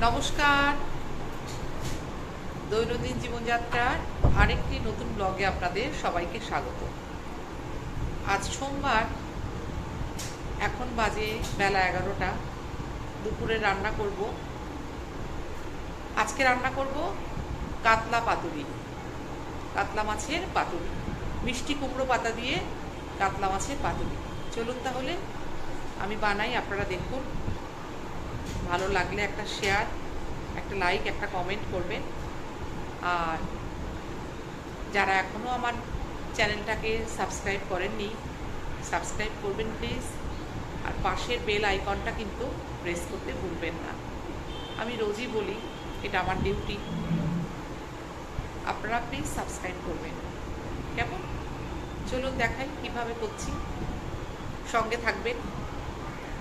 নমস্কার, দৈনন্দিন জীবনযাত্রার আরেকটি নতুন ব্লগে আপনাদের সবাইকে স্বাগত। আজ সোমবার, এখন বাজে বেলা 11টা। দুপুরে রান্না করব। আজকে রান্না করব কাতলা পাতুরি, কাতলা মাছের পাতুরি, মিষ্টি কুমড়ো পাতা দিয়ে কাতলা মাছের পাতুরি। চলুন তাহলে আমি বানাই, আপনারা দেখুন। ভালো লাগলে একটা শেয়ার, একটা লাইক, একটা কমেন্ট করবেন। আর যারা এখনও আমার চ্যানেলটাকে সাবস্ক্রাইব করেননি, সাবস্ক্রাইব করবেন প্লিজ। আর পাশের বেল আইকনটা কিন্তু প্রেস করতে ভুলবেন না। আমি রোজই বলি, এটা আমার ডিউটি। আপনারা প্লিজ সাবস্ক্রাইব করবেন, কেমন? চলুন দেখাই কিভাবে করছি, সঙ্গে থাকবেন,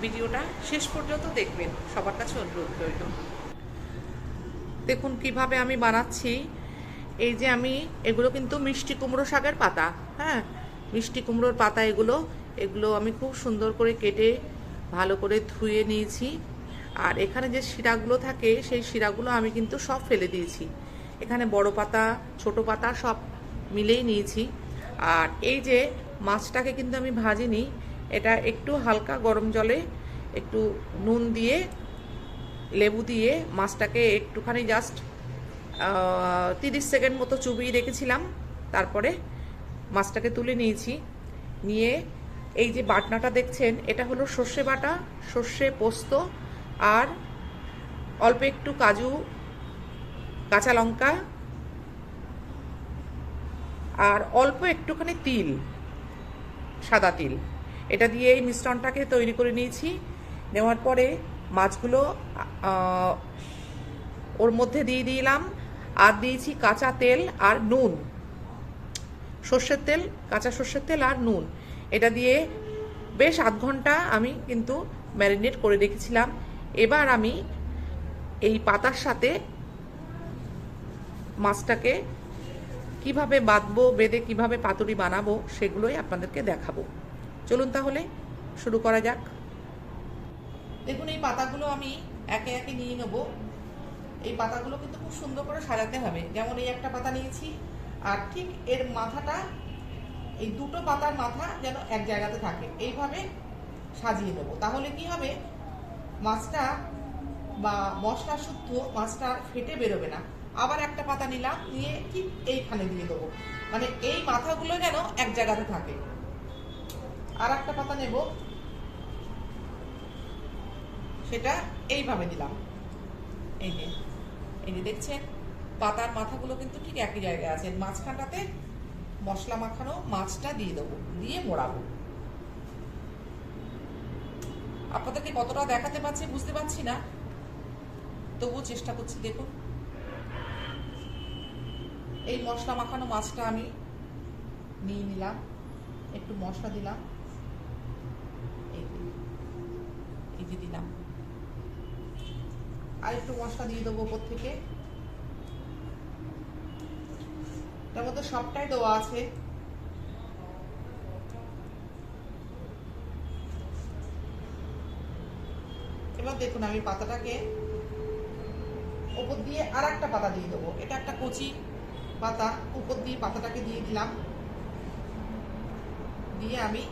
ভিডিওটা শেষ পর্যন্ত দেখবেন, সবার কাছে অনুরোধ রইল। দেখুন কিভাবে আমি বানাচ্ছি। এই যে আমি এগুলো কিন্তু মিষ্টি কুমড়ো শাকের পাতা, হ্যাঁ, মিষ্টি কুমড়োর পাতা। এগুলো আমি খুব সুন্দর করে কেটে ভালো করে ধুয়ে নিয়েছি। আর এখানে যে শিরাগুলো থাকে, সেই শিরাগুলো আমি কিন্তু সব ফেলে দিয়েছি। এখানে বড় পাতা, ছোট পাতা সব মিলেই নিয়েছি। আর এই যে মাছটাকে কিন্তু আমি ভাজিনি, এটা একটু হালকা গরম জলে একটু নুন দিয়ে, লেবু দিয়ে মাছটাকে একটুখানি জাস্ট 30 সেকেন্ড মতো চুবিয়ে রেখেছিলাম। তারপরে মাছটাকে তুলে নিয়েছি। নিয়ে এই যে বাটনাটা দেখছেন, এটা হলো সর্ষে বাটা, সর্ষে, পোস্ত আর অল্প একটু কাজু, কাঁচা লঙ্কা আর অল্প একটুখানি তিল, সাদা তিল। এটা দিয়ে এই মিশ্রণটাকে তৈরি করে নিয়েছি। নেওয়ার পরে মাছগুলো ওর মধ্যে দিয়ে দিলাম। আর দিয়েছি কাঁচা তেল আর নুন, সর্ষের তেল, কাঁচা সর্ষের তেল আর নুন। এটা দিয়ে বেশ আধ ঘন্টা আমি কিন্তু ম্যারিনেট করে রেখেছিলাম। এবার আমি এই পাতার সাথে মাছটাকে কিভাবে বাঁধবো, বেঁধে কিভাবে পাতুরি বানাবো, সেগুলোই আপনাদেরকে দেখাবো। চলুন তাহলে শুরু করা যাক। দেখুন এই পাতাগুলো আমি একে একে নিয়ে নেবো। এই পাতাগুলো কিন্তু খুব সুন্দর করে সাজাতে হবে। যেমন এই একটা পাতা নিয়েছি, আর ঠিক এর মাথাটা, এই দুটো পাতার মাথা যেন এক জায়গাতে থাকে, এইভাবে সাজিয়ে নেবো। তাহলে কি হবে, মাছটা বা মশলা শুদ্ধ মাছটা ফেটে বেরোবে না। আবার একটা পাতা নিলাম, নিয়ে ঠিক এইখানে দিয়ে দেবো, মানে এই মাথাগুলো যেন এক জায়গাতে থাকে। আর একটা পাতা নেব, সেটা এইভাবে দিলাম। এই যে দেখছেন, পাতার মাথাগুলো কিন্তু ঠিক একই জায়গায় আছে। মাঝখানটাতে মশলা মাখানো মাছটা দিয়ে দেবো, দিয়ে মোড়াবো। আপনাদেরকে কতটা দেখাতে পারছি বুঝতে পারছি না, তবুও চেষ্টা করছি। দেখুন এই মশলা মাখানো মাছটা আমি নিয়ে নিলাম, একটু মশলা দিলাম, এই যে দিলাম। আর একটু মশলা দিয়ে দেবো উপর থেকে। তার মধ্যে সবটাই দেওয়া আছে। এবার দেখুন আমি পাতাটাকে উপর দিয়ে আর একটা পাতা দিয়ে দেবো। এটা একটা কচি পাতা, উপর দিয়ে পাতাটাকে দিয়ে দিলাম। দিয়ে আমি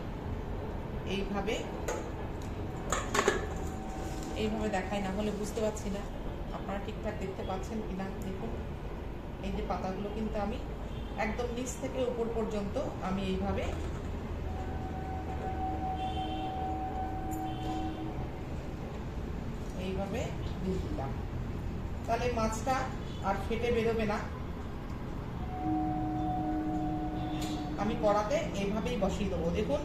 এইভাবে দেখাই, না হলে বুঝতে পারছি না আপনারা ঠিকঠাক দেখতে পাচ্ছেন কিনা। দেখুন এই যে পাতাগুলো কিন্তু আমি একদম নিচ থেকে উপর পর্যন্ত আমি এইভাবে দিয়ে দিলাম। তাহলে মাছটা আর ফেটে বেরোবে না। আমি কড়াতে এইভাবেই বসিয়ে দেবো। দেখুন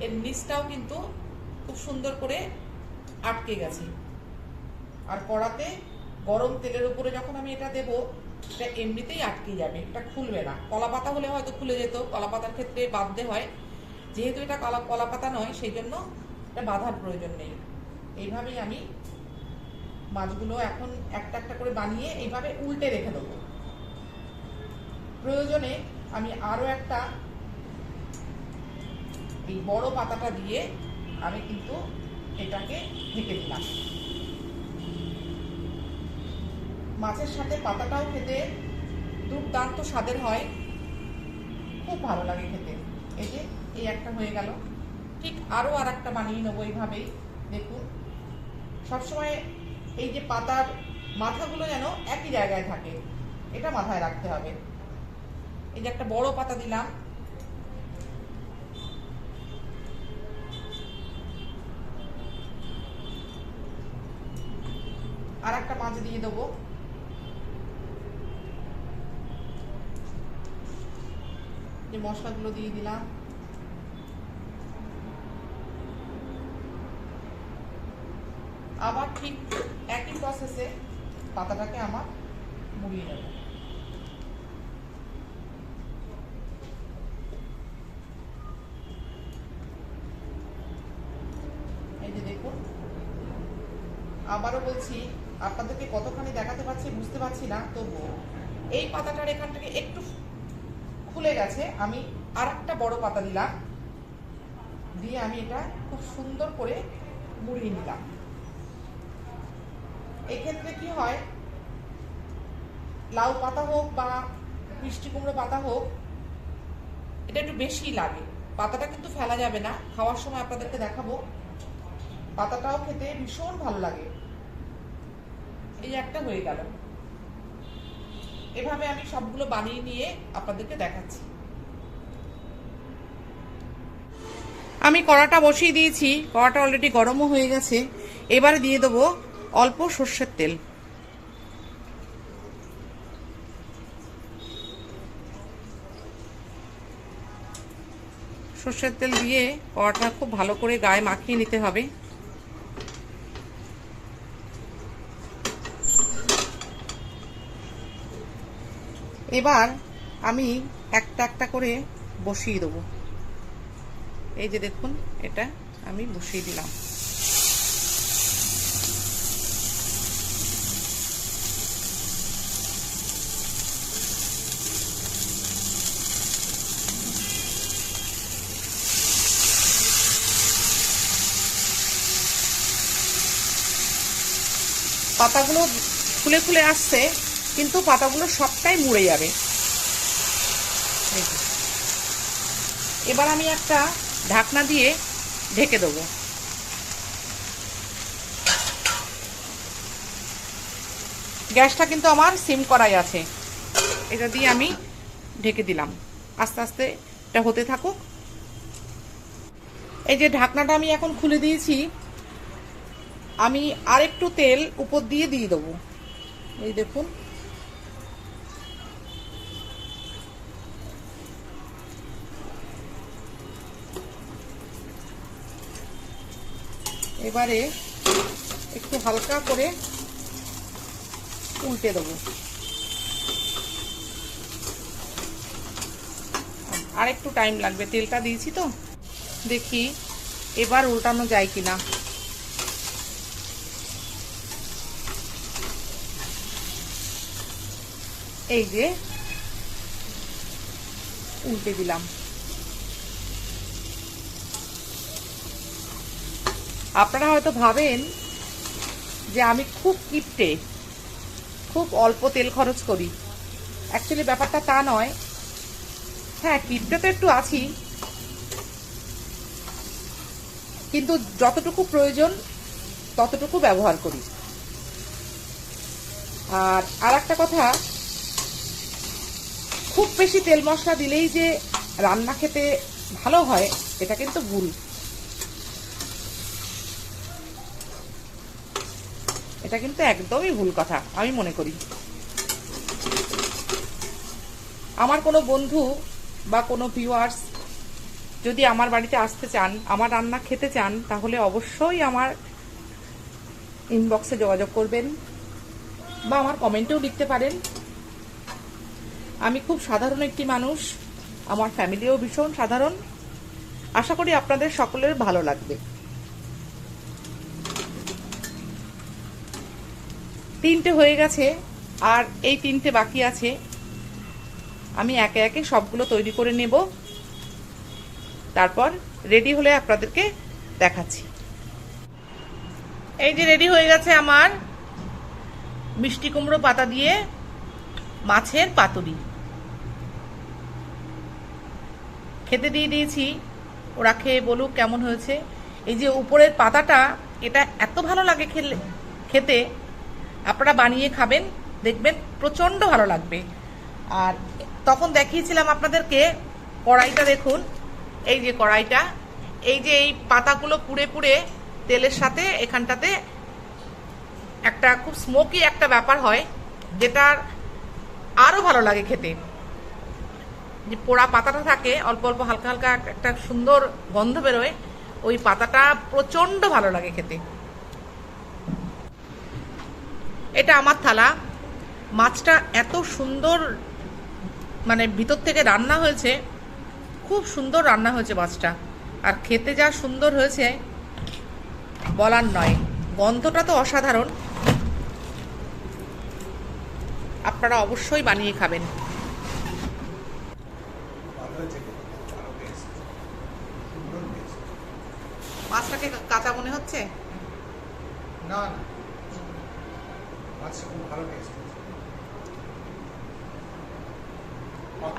এর নিচটাও কিন্তু খুব সুন্দর করে আটকে গেছে। আর কড়াতে গরম তেলের উপরে যখন আমি এটা দেবো, এটা এমনিতেই আটকে যাবে, এটা খুলবে না। কলা পাতা হলে হয়তো খুলে যেত, কলা পাতার ক্ষেত্রে বাঁধতে হয়। যেহেতু এটা কলা পাতা নয়, সেই জন্য এটা বাঁধার প্রয়োজন নেই। এইভাবেই আমি মাছগুলো এখন একটা একটা করে বানিয়ে এইভাবে উল্টে রেখে দেবো। প্রয়োজনে আমি আরো একটা এই বড় পাতাটা দিয়ে আমি কিন্তু এটাকে ঢেকে দিলাম। মাছের সাথে পাতাটাও খেতে দুর্দান্ত স্বাদের হয়, খুব ভালো লাগে খেতে। এই যে এই একটা হয়ে গেল, ঠিক আরও আর একটা বানিয়ে নেবো এইভাবেই। দেখুন, সবসময় এই যে পাতার মাথাগুলো যেন একই জায়গায় থাকে, এটা মাথায় রাখতে হবে। এই যে একটা বড় পাতা দিলাম, আর একটা মাছ দিয়ে দেবো। যে মশলাগুলো দিয়ে দিলাম, আবার ঠিক একই প্রসেসে পাতাটাকে আমার মুড়িয়ে নেব। এই যে দেখুন, আবারও বলছি, আপনাদেরকে কতখানি দেখাতে পারছি বুঝতে পারছি না, তবুও এই পাতাটার এখান থেকে একটু খুলে গেছে, আমি আর একটা বড় পাতা দিলাম, দিয়ে আমি এটা খুব সুন্দর করে মুড়িয়ে নিলাম। এক্ষেত্রে কি হয়, লাউ পাতা হোক বা মিষ্টি কুমড়ো পাতা হোক, এটা একটু বেশি লাগে। পাতাটা কিন্তু ফেলা যাবে না, খাওয়ার সময় আপনাদেরকে দেখাবো। পাতাটাও খেতে ভীষণ ভালো লাগে। এই একটা হয়ে গেল, এভাবে আমি সবগুলো বানিয়ে নিয়ে আপনাদেরকে দেখাচ্ছি। আমি কড়াটা বসিয়ে দিয়েছি, কড়াটা অলরেডি গরমও হয়ে গেছে। এবারে দিয়ে দেবো অল্প সর্ষের তেল। সর্ষের তেল দিয়ে কড়াটা খুব ভালো করে গায়ে মাখিয়ে নিতে হবে। এবার আমি একটা একটা করে বসিয়ে দেবো। এই যে দেখুন, এটা আমি বসিয়ে দিলাম। পাতাগুলো ফুলে ফুলে আসছে, কিন্তু পাতাগুলো সবটাই মুড়ে যাবে। এবার আমি একটা ঢাকনা দিয়ে ঢেকে দেবো। গ্যাসটা কিন্তু আমার সিম করাই আছে, এটা দিয়ে আমি ঢেকে দিলাম। আস্তে আস্তে এটা হতে থাকুক। এই যে ঢাকনাটা আমি এখন খুলে দিয়েছি, আমি আরেকটু তেল উপর দিয়ে দেবো। এই দেখুন, এবারে একটু হালকা করে উল্টে দেবো। আর একটু টাইম লাগবে, তেলটা দিয়েছি তো, দেখি এবার উল্টানো যায় কিনা। এই যে উল্টে দিলাম। আপনারা হয়তো ভাবেন যে আমি খুব কিপটে, খুব অল্প তেল খরচ করি। অ্যাকচুয়ালি ব্যাপারটা তা নয়। হ্যাঁ, কিপটে তো একটু আছি, কিন্তু যতটুকু প্রয়োজন ততটুকু ব্যবহার করি। আর একটা কথা, খুব বেশি তেল মশলা দিলেই যে রান্না খেতে ভালো হয়, এটা কিন্তু ভুল। এটা কিন্তু একদমই ভুল কথা আমি মনে করি। আমার কোনো বন্ধু বা কোনো ভিউয়ার্স যদি আমার বাড়িতে আসতে চান, আমার রান্না খেতে চান, তাহলে অবশ্যই আমার ইনবক্সে যোগাযোগ করবেন বা আমার কমেন্টেও লিখতে পারেন। আমি খুব সাধারণ একটি মানুষ, আমার ফ্যামিলিও ভীষণ সাধারণ। আশা করি আপনাদের সকলের ভালো লাগবে। 3টে হয়ে গেছে, আর এই 3টে বাকি আছে। আমি একে একে সবগুলো তৈরি করে নেব, তারপর রেডি হলে আপনাদেরকে দেখাচ্ছি। এই যে রেডি হয়ে গেছে আমার মিষ্টি কুমড়ো পাতা দিয়ে মাছের পাতুরি খেতে দিয়ে দিয়েছি, ওরা খেয়ে বলুক কেমন হয়েছে। এই যে উপরের পাতাটা, এটা এত ভালো লাগে খেতে, আপনারা বানিয়ে খাবেন, দেখবেন প্রচণ্ড ভালো লাগবে। আর তখন দেখিয়েছিলাম আপনাদেরকে কড়াইটা, দেখুন এই যে কড়াইটা, এই যে এই পাতাগুলো পুড়ে পুড়ে তেলের সাথে এখানটাতে একটা খুব স্মোকি একটা ব্যাপার হয়, যেটার আরও ভালো লাগে খেতে। যে পোড়া পাতাটা থাকে, অল্প অল্প হালকা হালকা একটা সুন্দর গন্ধ বেরোয়, ওই পাতাটা প্রচণ্ড ভালো লাগে খেতে। এটা আমার থালা। মাছটা এত সুন্দর, মানে ভিতর থেকে রান্না হয়েছে, খুব সুন্দর রান্না হয়েছে মাছটা, আর খেতে যা সুন্দর হয়েছে বলার নয়। গন্ধটা তো অসাধারণ, আপনারা অবশ্যই বানিয়ে খাবেন। মাছটাকে কাঁচা মনে হচ্ছে না, মাছটা খুব ভালো টেস্ট।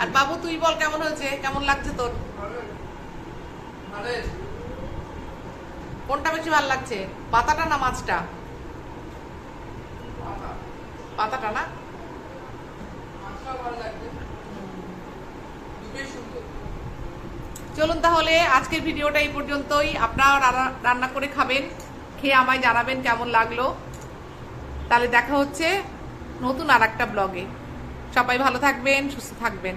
আর বাবু তুই বল কেমন হয়েছে, কেমন লাগছে তোর? কোনটা বেশি ভালো লাগছে, পাতাটা না মাছটা? পাতাটা না? চলুন তাহলে আজকের ভিডিওটা এই পর্যন্তই। আপনারা রান্না করে খাবেন, খেয়ে আমায় জানাবেন কেমন লাগলো। তাহলে দেখা হচ্ছে নতুন আর একটা ব্লগে। সবাই ভালো থাকবেন, সুস্থ থাকবেন।